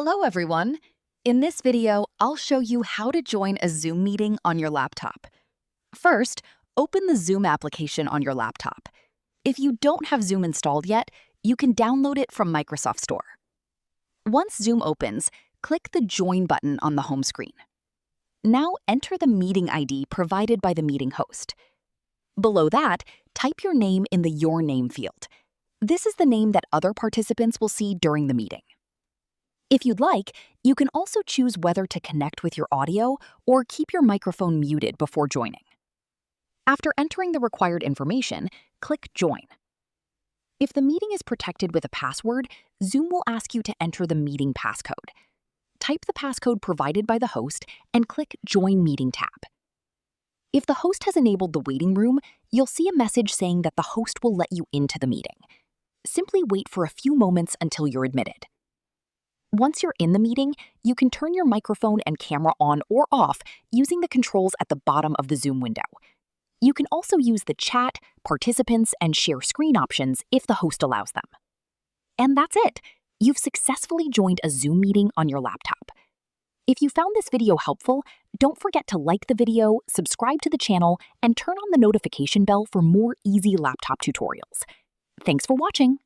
Hello, everyone. In this video, I'll show you how to join a Zoom meeting on your laptop. First, open the Zoom application on your laptop. If you don't have Zoom installed yet, you can download it from Microsoft Store. Once Zoom opens, click the Join button on the home screen. Now enter the meeting ID provided by the meeting host. Below that, type your name in the Your Name field. This is the name that other participants will see during the meeting. If you'd like, you can also choose whether to connect with your audio or keep your microphone muted before joining. After entering the required information, click Join. If the meeting is protected with a password, Zoom will ask you to enter the meeting passcode. Type the passcode provided by the host and click Join Meeting tab. If the host has enabled the waiting room, you'll see a message saying that the host will let you into the meeting. Simply wait for a few moments until you're admitted. Once you're in the meeting, you can turn your microphone and camera on or off using the controls at the bottom of the Zoom window. You can also use the chat, participants, and share screen options if the host allows them. And that's it. You've successfully joined a Zoom meeting on your laptop. If you found this video helpful, don't forget to like the video, subscribe to the channel, and turn on the notification bell for more easy laptop tutorials. Thanks for watching.